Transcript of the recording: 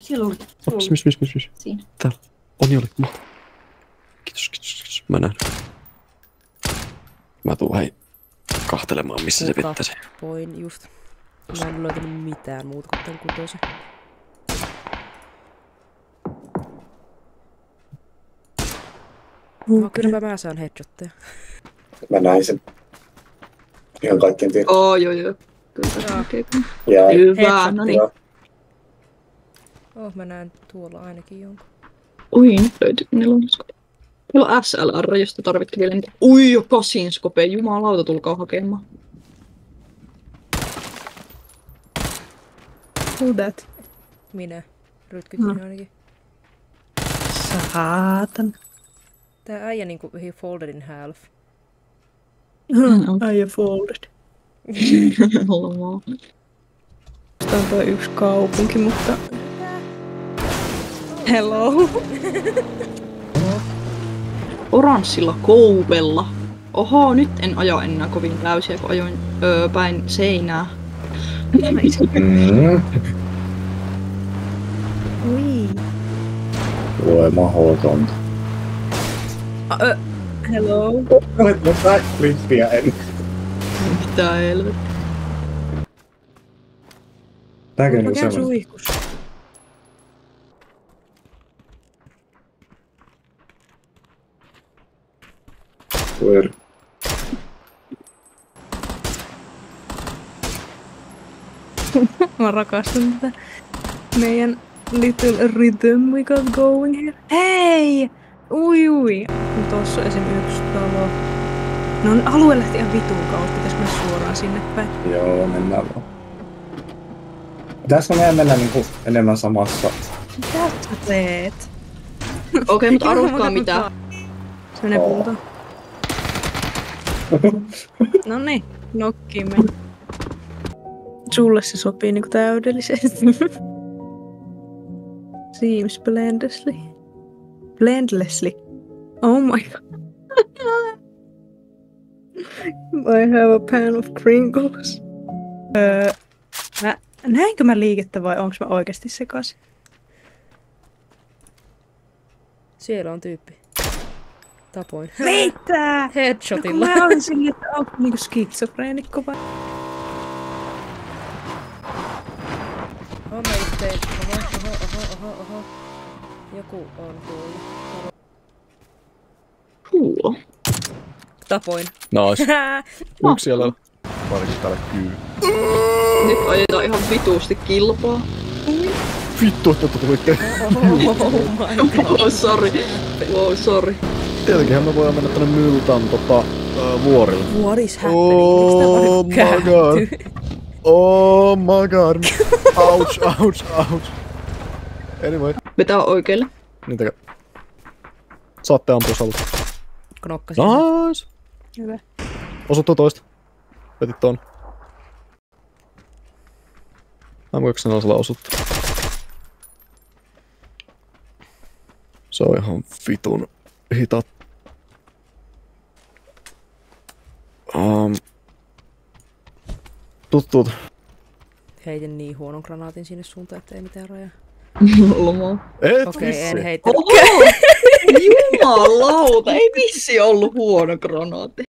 Siellä oli. Missä? Siinä. Täällä. Oli. Kiitos. Mä näen. Mä tuun hei kahtelemaan, missä se pitäisi. Poin just. Mä en löytänyt mitään muuta kuin tän kutosen. Kyllä mä saan headshotteja. Mä näin sen. Ihan kaikkien tiedä. Joo. Kyllä näkee. Ja Hyvä, no niin. Mä näen tuolla ainakin jonkun. Ui, nyt löytyy neloneskope. Meillä on SLR, josta tarvittiin vielä niitä. Ui, jo 8 skope. Jumalauta, tulkaa hakemaan. Who that? Minä. Rytkytin ainakin. Saatan. Tää äijä niinku he folded in half. Äijä folded. Lomaa. Tää on toi yksi kaupunki, mutta... Hello. Oranssilla kouvella. Oho, nyt en aja enää kovin täysiä, kun ajoin päin seinää. Ui. voi mahdotonta. Hello. Olet mun klippiä en. Mitä helvettiä. Tääkin Mä on käyn semmoinen. suihkus. Weird. Mä rakastan tätä meidän little rhythm we got going here. Hei! Ui. Tossa on esim. yksi talo. No alue lähti ihan vitun kautta. Pitäisikö mennä suoraan sinne päin? Joo, mennään vaan. Pitäisikö meidän mennä niinku enemmän samassa? Mitä sä teet? Okei, mutta arvokkaa mitä. Se menee kuntoon. Noniin, nokkiin mennä. Sulle se sopii niinku täydellisesti. Seems blendlessly. Oh my god. I have a pan of Pringles. Näinkö mä liikettä vai onko mä oikeasti sekaisin? Siellä on tyyppi. Tapoin. Mitä? Headshotilla. No, mä olin silleen, että onko niinku skitsofreenikko vai? Mä itteen. Oho. Joku on tuolla. Cool. Tapoin. Nice. Yksi siellä. Varsinkin täällä kyy. Nyt ajetaan ihan vituusti kilpaa. Vittu, että tulitte. Wow, sorry. Tietenkinhän me voidaan mennä tänne Myltan vuorille. What is happening? Miks tää on nyt käänty? Oh my god. Ouch. Anyway. Vetää oikealle. Niin tekee. Saatte ampua salusta. Knokkasin. Nice. Hyvä. Osuttu toista. Vetit ton. M1 osuttu. Se on ihan vitun hitaat. Tuttuut. Heitin niin huonon granaatin sinne suuntaan, ettei mitään rajaa. Lomaa. Et Okei, en vissi. heittänyt. Jumalauta, ei vissi ollut huono granaatti.